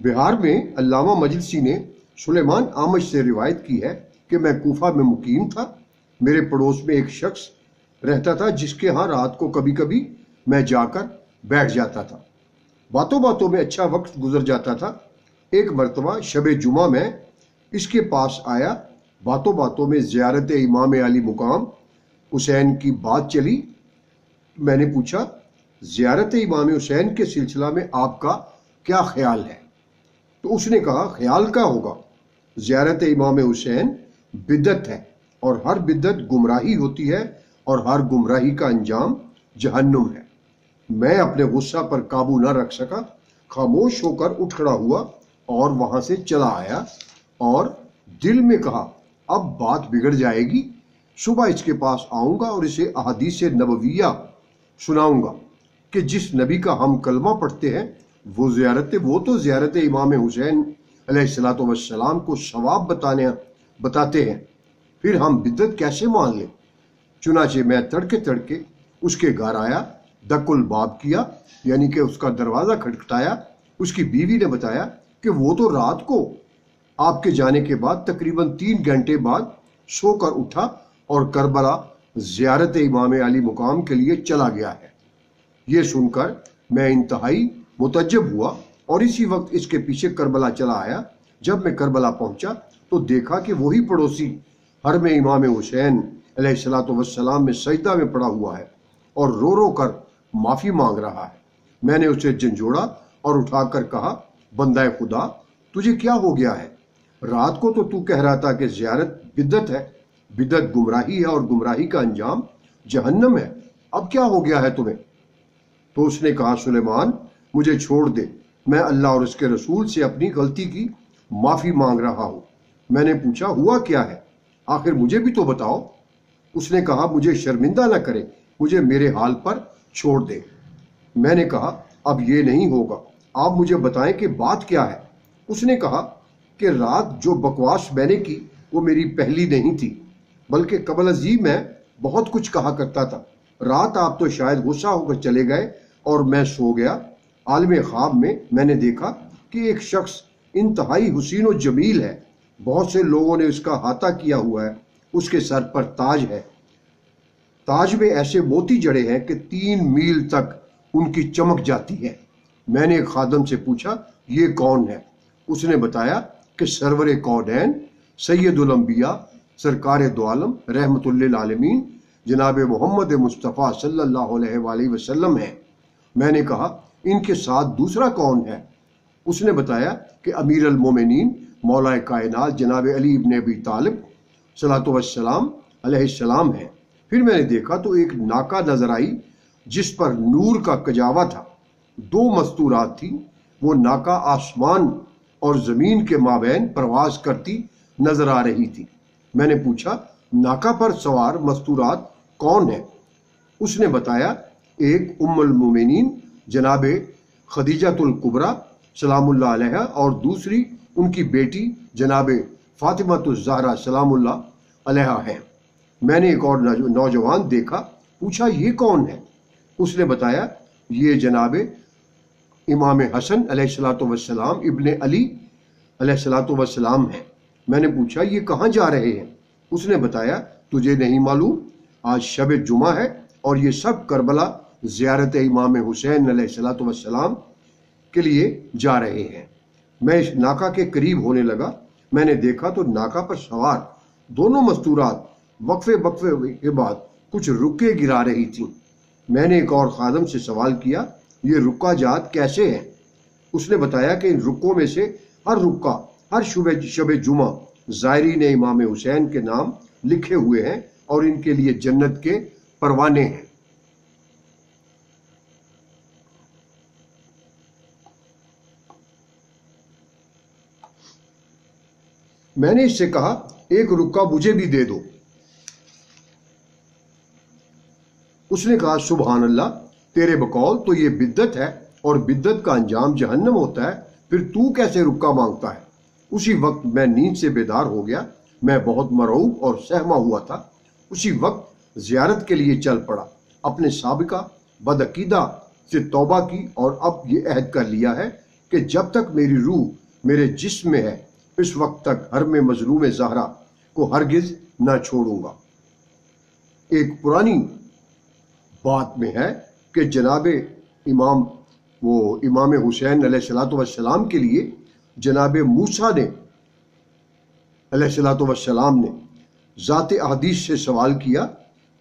بہار میں علامہ مجلسی نے سلیمان آمش سے روایت کی ہے کہ میں کوفہ میں مقیم تھا۔ میرے پڑوس میں ایک شخص رہتا تھا جس کے ہاں رات کو کبھی کبھی میں جا کر بیٹھ جاتا تھا۔ باتوں باتوں میں اچھا وقت گزر جاتا تھا۔ ایک مرتبہ شب جمعہ میں اس کے پاس آیا۔ باتوں باتوں میں زیارت امام علی مقام حسین کی بات چلی۔ میں نے پوچھا، زیارت امام حسین کے سلسلہ میں آپ کا کیا خیال ہے؟ تو اس نے کہا، خیال کا ہوگا، زیارت امام حسین بدعت ہے، اور ہر بدعت گمراہی ہوتی ہے، اور ہر گمراہی کا انجام جہنم ہے۔ میں اپنے غصہ پر قابو نہ رکھ سکا، خاموش ہو کر اٹھ کھڑا ہوا اور وہاں سے چلا آیا، اور دل میں کہا اب بات بگڑ جائے گی۔ صبح اس کے پاس آؤں گا اور اسے احادیث نبویہ سناؤں گا کہ جس نبی کا ہم کلمہ پڑھتے ہیں وہ تو زیارت امام حسین علیہ الصلوۃ والسلام کو ثواب بتاتے ہیں، پھر ہم بدعت کیسے مان لیں؟ چنانچہ میں تڑکے تڑکے اس کے گھر آیا، دق الباب کیا، یعنی کہ اس کا دروازہ کھٹکھٹایا۔ اس کی بیوی نے بتایا کہ وہ تو رات کو آپ کے جانے کے بعد تقریباً 3 گھنٹے بعد سو کر اٹھا اور کربلا زیارت امام علی مقام کے لیے چلا گیا ہے۔ یہ سن کر میں انتہائی متعجب ہوا اور اسی وقت اس کے پیچھے کربلا چلا آیا۔ جب میں کربلا پہنچا تو دیکھا کہ وہی پڑوسی حرم امام حسین علیہ الصلوۃ والسلام میں سجدہ میں پڑا ہوا ہے اور رو رو کر معافی مانگ رہا ہے۔ میں نے اسے جھنجھوڑا اور اٹھا کر کہا، بندہ خدا، تجھے کیا ہو گیا ہے؟ رات کو تو کہہ رہا تھا کہ زیارت بدعت ہے، بدعت گمراہی ہے، اور گمراہی کا انجام جہنم ہے، اب کیا ہو گیا ہے تمہیں؟ تو اس نے کہا، سلیمان، مجھے چھوڑ دے، میں اللہ اور اس کے رسول سے اپنی غلطی کی معافی مانگ رہا ہوں۔ میں نے پوچھا، ہوا کیا ہے؟ آخر مجھے بھی تو بتاؤ۔ اس نے کہا، مجھے شرمندہ نہ کرے، مجھے میرے حال پر چھوڑ دے۔ میں نے کہا، اب یہ نہیں ہوگا، آپ مجھے بتائیں کہ بات کیا ہے۔ اس نے کہا کہ رات جو بکواس میں نے کی وہ میری پہلی نہیں تھی، بلکہ قبل ازیں میں بہت کچھ کہا کرتا تھا۔ رات آپ تو شاید غصہ ہو کر چلے گئے اور میں سو گیا۔ عالم خواب میں نے دیکھا کہ ایک شخص انتہائی حسین و جمیل ہے، بہت سے لوگوں نے اس کا احاطہ کیا ہوا ہے، اس کے سر پر تاج ہے، تاج میں ایسے موتی جڑے ہیں کہ 3 میل تک ان کی چمک جاتی ہے۔ میں نے ایک خادم سے پوچھا، یہ کون ہے؟ اس نے بتایا کہ سرور کونین، سید الانبیاء، سرکار دو عالم، رحمت للعالمین، جناب محمد مصطفیٰ صلی اللہ علیہ وآلہ وسلم ہیں۔ میں نے کہا، ان کے ساتھ دوسرا کون ہے؟ اس نے بتایا کہ امیر المومنین، مولا کائنات، جناب علی ابن ابی طالب صلوات والسلام علیہ السلام ہیں۔ پھر میں نے دیکھا تو ایک ناکہ نظر آئی جس پر نور کا کجاوا تھا، 2 مستورات تھیں۔ وہ ناکہ آسمان اور زمین کے مابین پرواز کرتی نظر آ رہی تھی۔ میں نے پوچھا، ناکہ پر سوار مستورات کون ہیں؟ اس نے بتایا، ایک ام المومنین جناب خدیجۃ الکبریٰ سلام اللہ علیہا، اور دوسری ان کی بیٹی جناب فاطمۃ الزہرا سلام اللہ علیہا ہیں۔ میں نے ایک اور نوجوان دیکھا، پوچھا، یہ کون ہے؟ اس نے بتایا، یہ جناب امام حسن علیہ الصلوۃ والسلام ابن علی علیہ الصلوۃ والسلام ہیں۔ میں نے پوچھا، یہ کہاں جا رہے ہیں؟ اس نے بتایا، تجھے نہیں معلوم؟ آج شب جمعہ ہے اور یہ سب کربلا زیارت امام حسین علیہ الصلوۃ والسلام کے لیے جا رہے ہیں۔ میں اس ناکہ کے قریب ہونے لگا۔ میں نے دیکھا تو ناکہ پر سوار دونوں مستورات وقفے کے بعد کچھ رکے گرا رہی تھیں۔ میں نے ایک اور خادم سے سوال کیا، یہ رکا جات کیسے ہیں؟ اس نے بتایا کہ ان رکوں میں سے ہر رکا ہر شب جمعہ زائرین امام حسین کے نام لکھے ہوئے ہیں اور ان کے لیے جنت کے پروانے ہیں۔ میں نے اس سے کہا، ایک رکا مجھے بھی دے دو۔ اس نے کہا، سبحان اللہ، تیرے بقول تو یہ بدعت ہے اور بدعت کا انجام جہنم ہوتا ہے، پھر تو کیسے رکا مانگتا ہے؟ اسی وقت میں نیند سے بیدار ہو گیا۔ میں بہت مرعوب اور سہما ہوا تھا۔ اسی وقت زیارت کے لیے چل پڑا۔ اپنے سابقہ بدعقیدہ سے توبہ کی اور اب یہ عہد کر لیا ہے کہ جب تک میری روح میرے جسم میں ہے اس وقت تک حرم مظلوم زہرا کو ہرگز نہ چھوڑوں گا۔ ایک پرانی بات میں ہے کہ جناب امام حسین علیہ السلام کے لیے جناب موسیٰ نے علیہ السلام نے ذات احادیث سے سوال کیا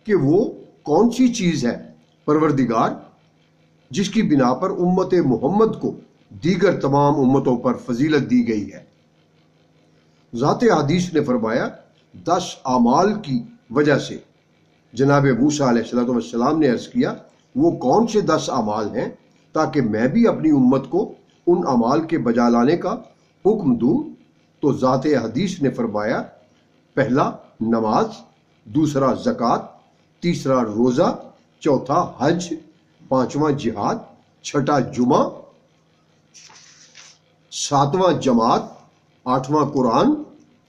کہ وہ کون سی چیز ہے پروردگار جس کی بنا پر امت محمد کو دیگر تمام امتوں پر فضیلت دی گئی ہے۔ ذات حدیث نے فرمایا 10 اعمال کی وجہ سے۔ جناب موسیٰ علیہ السلام نے عرض کیا وہ کون سے 10 اعمال ہیں تاکہ میں بھی اپنی امت کو ان اعمال کے بجا لانے کا حکم دوں؟ تو ذات حدیث نے فرمایا پہلا نماز، دوسرا زکوٰۃ، تیسرا روزہ، چوتھا حج، پانچواں جہاد، چھٹا جمعہ، ساتواں جماعت، آٹھواں قرآن،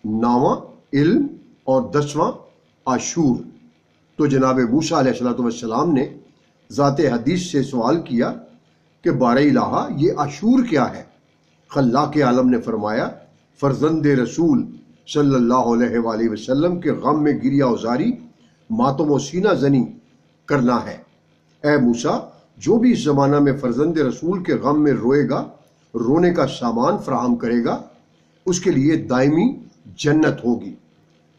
نواں علم اور 10واں عاشور۔ تو جناب موسیٰ علیہ السلام نے ذات حدیث سے سوال کیا کہ بار الہ یہ عاشور کیا ہے؟ خلاق عالم نے فرمایا فرزند رسول صلی اللہ علیہ وآلہ وسلم کے غم میں گریہ ازاری، ماتم و سینہ زنی کرنا ہے۔ اے موسیٰ جو بھی اس زمانہ میں فرزند رسول کے غم میں روئے گا، رونے کا سامان فراہم کرے گا، اس کے لیے دائمی جنت ہوگی۔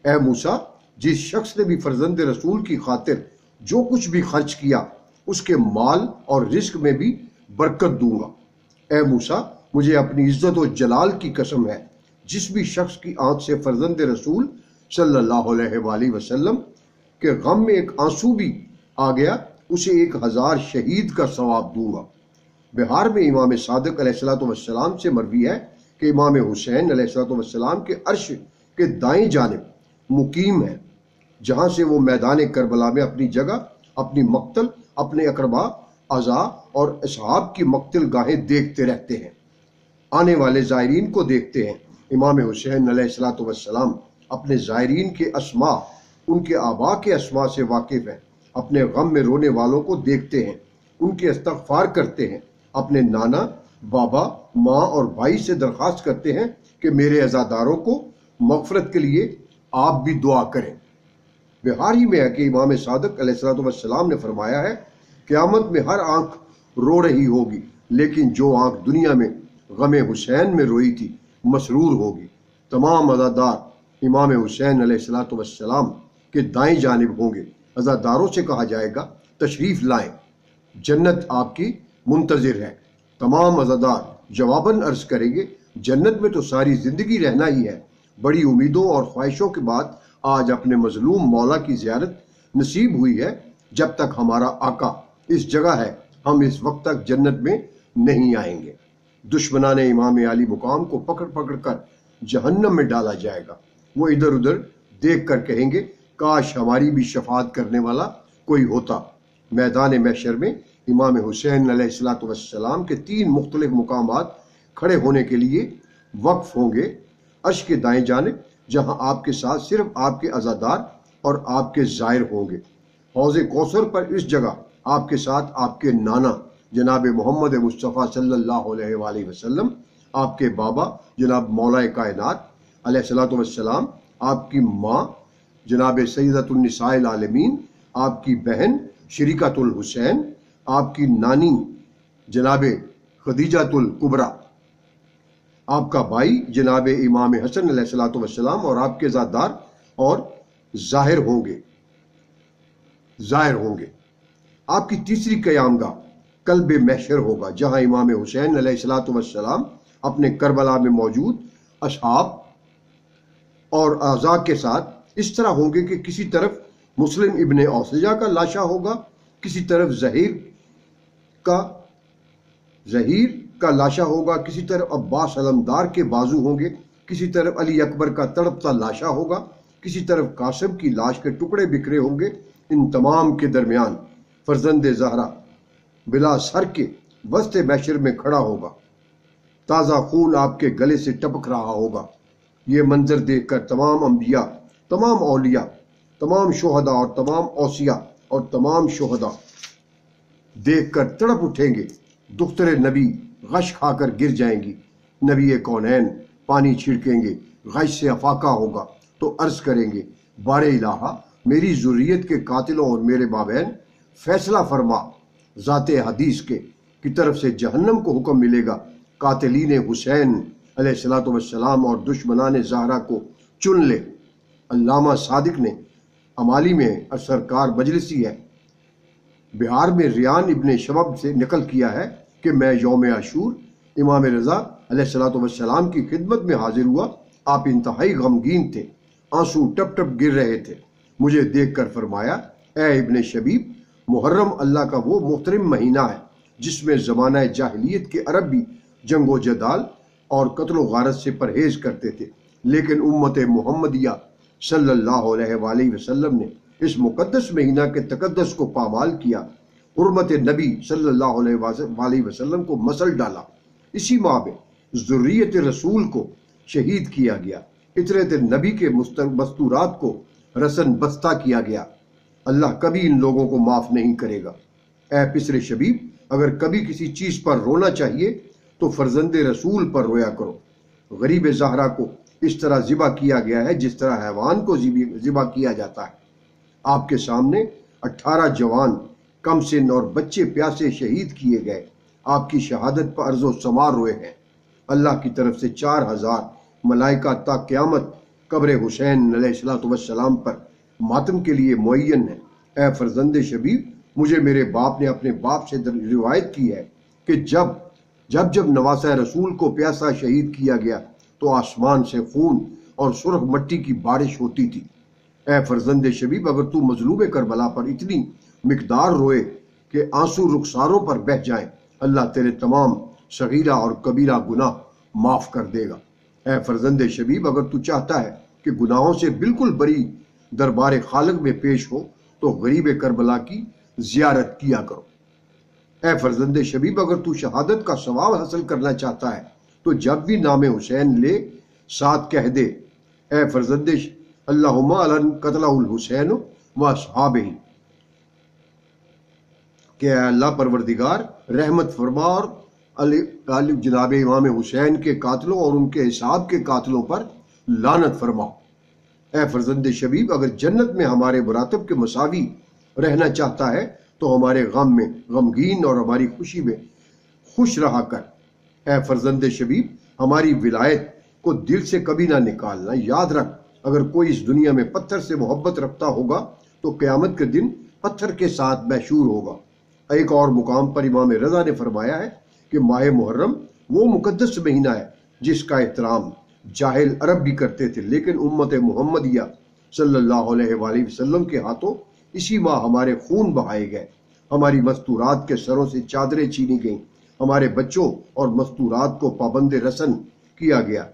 اے موسیٰ جس شخص نے بھی فرزند رسول کی خاطر جو کچھ بھی خرچ کیا اس کے مال اور رزق میں بھی برکت دوں گا۔ اے موسیٰ مجھے اپنی عزت و جلال کی قسم ہے جس بھی شخص کی آنکھ سے فرزند رسول صلی اللہ علیہ وآلہ وسلم کے غم میں ایک آنسو بھی آ گیا اسے 1000 شہید کا ثواب دوں گا۔ بہار میں امام صادق علیہ السلام سے مروی ہے کہ امام حسین علیہ السلام کے عرش کے دائیں جانب مقیم ہے، جہاں سے وہ میدان کربلا میں اپنی جگہ، اپنی مقتل، اپنے اقربا، اعزاء اور اصحاب کی مقتل گاہیں دیکھتے رہتے ہیں، آنے والے زائرین کو دیکھتے ہیں۔ امام حسین علیہ السلام اپنے زائرین کے اسماء، ان کے آبا کے اسماء سے واقف ہیں، اپنے غم میں رونے والوں کو دیکھتے ہیں، ان کے استغفار کرتے ہیں، اپنے نانا، بابا، ماں اور بھائی سے درخواست کرتے ہیں کہ میرے عزاداروں کو مغفرت کے لیے آپ بھی دعا کریں۔ بہار ہی میں ہے کہ امام صادق علیہ السلام نے فرمایا ہے قیامت میں ہر آنکھ رو رہی ہوگی لیکن جو آنکھ دنیا میں غم حسین میں روئی تھی مسرور ہوگی۔ تمام عزادار امام حسین علیہ السلام کے دائیں جانب ہوں گے۔ عزاداروں سے کہا جائے گا تشریف لائیں، جنت آپ کی منتظر ہے۔ تمام عزادار جواباً عرض کریں گے جنت میں تو ساری زندگی رہنا ہی ہے، بڑی امیدوں اور خواہشوں کے بعد آج اپنے مظلوم مولا کی زیارت نصیب ہوئی ہے۔ جب تک ہمارا آقا اس جگہ ہے ہم اس وقت تک جنت میں نہیں آئیں گے۔ دشمنان امام علی مقام کو پکڑ پکڑ کر جہنم میں ڈالا جائے گا۔ وہ ادھر ادھر دیکھ کر کہیں گے کاش ہماری بھی شفاعت کرنے والا کوئی ہوتا۔ میدان محشر میں امام حسین علیہ السلام کے 3 مختلف مقامات کھڑے ہونے کے لیے وقف ہوں گے۔ عرش کے دائیں جانب جہاں آپ کے ساتھ صرف آپ کے عزادار اور آپ کے زائر ہوں گے۔ حوض کوثر پر اس جگہ آپ کے ساتھ آپ کے نانا جناب محمد مصطفیٰ صلی اللہ علیہ وآلہ وسلم، آپ کے بابا جناب مولا کائنات علیہ السلام، آپ کی ماں جناب سیدۃ النساء العالمین، آپ کی بہن شریکۃ الحسین، آپ کی نانی جناب خدیجۃ الکبریٰ، آپ کا بھائی جناب امام حسن علیہ السلام اور آپ کے عزادار اور ظاہر ہوں گے۔ آپ کی تیسری قیام گاہ قلب محشر ہوگا جہاں امام حسین علیہ السلام اپنے کربلا میں موجود اصحاب اور اعزاء کے ساتھ اس طرح ہوں گے کہ کسی طرف مسلم ابن اوسجہ کا لاشا ہوگا، کسی طرف ظہیر کا لاشا ہوگا، کسی طرف عباس علمدار کے بازو ہوں گے، کسی طرف علی اکبر کا تڑپتا لاشا ہوگا، کسی طرف قاسم کی لاش کے ٹکڑے بکھرے ہوں گے۔ ان تمام کے درمیان فرزند زہرا بلا سر کے وسط محشر میں کھڑا ہوگا، تازہ خون آپ کے گلے سے ٹپک رہا ہوگا۔ یہ منظر دیکھ کر تمام انبیاء، تمام اولیاء، تمام شہداء اور تمام اوصیاء اور تمام شہداء دیکھ کر تڑپ اٹھیں گے۔ دختر نبی غش کھا کر گر جائیں گی۔ نبی کونین پانی چھڑکیں گے، غش سے افاقہ ہوگا تو عرض کریں گے بار الہا میری ذریت کے قاتلوں اور میرے بابین فیصلہ فرما۔ ذات حدیث کے کی طرف سے جہنم کو حکم ملے گا قاتلین حسین علیہ السلام اور دشمنان زہرا کو چن لے۔ علامہ صادق نے امالی میں سرکار مجلسی ہے بہار میں ریان ابن شبب سے نقل کیا ہے کہ میں یوم عاشور امام رضا علیہ السلام کی خدمت میں حاضر ہوا۔ آپ انتہائی غمگین تھے، آنسو ٹپ ٹپ گر رہے تھے۔ مجھے دیکھ کر فرمایا اے ابن شبیب، محرم اللہ کا وہ محترم مہینہ ہے جس میں زمانہ جاہلیت کے عرب بھی جنگ و جدال اور قتل و غارت سے پرہیز کرتے تھے، لیکن امت محمدیہ صلی اللہ علیہ وآلہ وسلم نے اس مقدس مہینہ کے تقدس کو پامال کیا، حرمت نبی صلی اللہ علیہ وآلہ وسلم کو مسل ڈالا۔ اسی ماہ میں ذریت رسول کو شہید کیا گیا، عطرت نبی کے مستورات کو رسن بستہ کیا گیا۔ اللہ کبھی ان لوگوں کو معاف نہیں کرے گا۔ اے پسر شبیب، اگر کبھی کسی چیز پر رونا چاہیے تو فرزند رسول پر رویا کرو۔ غریب زہرا کو اس طرح ذبح کیا گیا ہے جس طرح حیوان کو ذبح کیا جاتا ہے۔ آپ کے سامنے 18 جوان کم سن اور بچے پیاسے شہید کیے گئے۔ آپ کی شہادت پر ارض و سماء روئے ہیں۔ اللہ کی طرف سے 4000 ملائکہ تا قیامت قبر حسین علیہ السلام پر ماتم کے لیے معین ہے۔ اے فرزند شبیب، مجھے میرے باپ نے اپنے باپ سے روایت کی ہے کہ جب نواسہ رسول کو پیاسا شہید کیا گیا تو آسمان سے خون اور سرخ مٹی کی بارش ہوتی تھی۔ اے فرزند شبیب، اگر تو مظلوم کربلا پر اتنی مقدار روئے کہ آنسو رخساروں پر بہہ جائیں، اللہ تیرے تمام صغیرہ اور کبیرہ گناہ معاف کر دے گا۔ اے فرزند شبیب، اگر تو چاہتا ہے کہ گناہوں سے بالکل بری دربار خالق میں پیش ہو تو غریب کربلا کی زیارت کیا کرو۔ اے فرزند شبیب، اگر تو شہادت کا ثواب حاصل کرنا چاہتا ہے تو جب بھی نام حسین لے ساتھ کہہ دے اے فرزند اللہم علی قتلہ الحسین و اصحابہ، کہ اے اللہ پروردگار رحمت فرما اور جناب امام حسین کے قاتلوں اور ان کے اصحاب کے قاتلوں پر لعنت فرما۔ اے فرزند شبیب، اگر جنت میں ہمارے مراتب کے مساوی رہنا چاہتا ہے تو ہمارے غم میں غمگین اور ہماری خوشی میں خوش رہا کر۔ اے فرزند شبیب، ہماری ولایت کو دل سے کبھی نہ نکالنا۔ یاد رکھ، اگر کوئی اس دنیا میں پتھر سے محبت رکھتا ہوگا تو قیامت کے دن پتھر کے ساتھ محشور ہوگا۔ ایک اور مقام پر امام رضا نے فرمایا ہے کہ ماہ محرم وہ مقدس مہینہ ہے جس کا احترام جاہل عرب بھی کرتے تھے، لیکن امت محمدیہ صلی اللہ علیہ وآلہ وسلم کے ہاتھوں اسی ماہ ہمارے خون بہائے گئے، ہماری مستورات کے سروں سے چادریں چھینی گئیں، ہمارے بچوں اور مستورات کو پابند رسن کیا گیا۔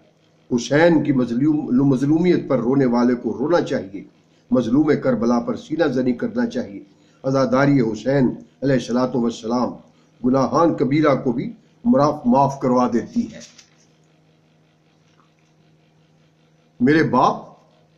حسین کی مظلومیت پر رونے والے کو رونا چاہیے، مظلوم کربلا پر سینہ زنی کرنا چاہیے۔ عزاداری حسین علیہ السلام گناہان کبیرہ کو بھی معاف کروا دیتی ہے۔ میرے باپ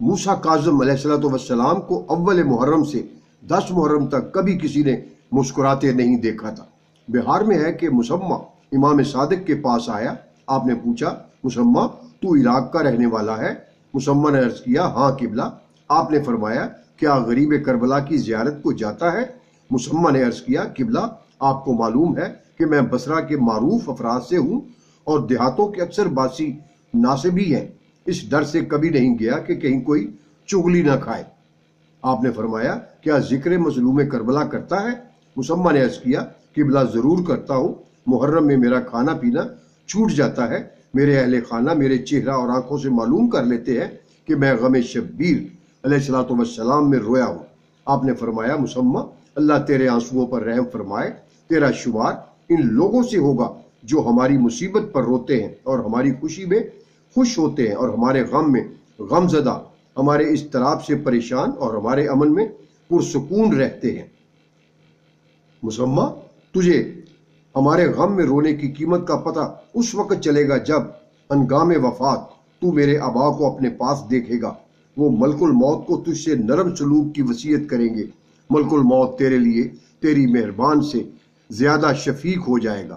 موسیٰ کاظم علیہ السلام کو اول محرم سے 10 محرم تک کبھی کسی نے مسکراتے نہیں دیکھا تھا۔ بہار میں ہے کہ مسمہ امام صادق کے پاس آیا۔ آپ نے پوچھا مسمہ تو عراق کا رہنے والا ہے؟ مسمہ نے عرض کیا ہاں قبلہ۔ آپ نے فرمایا کیا غریب کربلا کی زیارت کو جاتا ہے؟ مسمہ نے عرض کیا قبلہ آپ کو معلوم ہے کہ میں بصرہ کے معروف افراد سے ہوں اور دیہاتوں کے اکثر باسی ناصبی ہیں، اس ڈر سے کبھی نہیں گیا کہ کہیں کوئی چغلی نہ کھائے۔ آپ نے فرمایا کیا ذکر مظلوم کربلا کرتا ہے؟ مسمہ نے عرض کیا قبلہ ضرور کرتا ہوں، محرم میں میرا کھانا پینا چھوٹ جاتا ہے، میرے اہل خانہ میرے چہرہ اور آنکھوں سے معلوم کر لیتے ہیں کہ میں غم شبیر علیہ السلام میں رویا ہوں۔ آپ نے فرمایا مسمہ اللہ تیرے آنسوؤں پر رحم فرمائے، تیرا شمار ان لوگوں سے ہوگا جو ہماری مصیبت پر روتے ہیں اور ہماری خوشی میں خوش ہوتے ہیں اور ہمارے غم میں غم زدہ، ہمارے اضطراب سے پریشان اور ہمارے امن میں پرسکون رہتے ہیں۔ مسمہ تجھے ہمارے غم میں رونے کی قیمت کا پتہ اس وقت چلے گا جب انگام وفات تو میرے آبا کو اپنے پاس دیکھے گا، وہ ملک الموت کو تجھ سے نرم سلوک کی وصیت کریں گے، ملک الموت تیرے لیے تیری مہربان سے زیادہ شفیق ہو جائے گا۔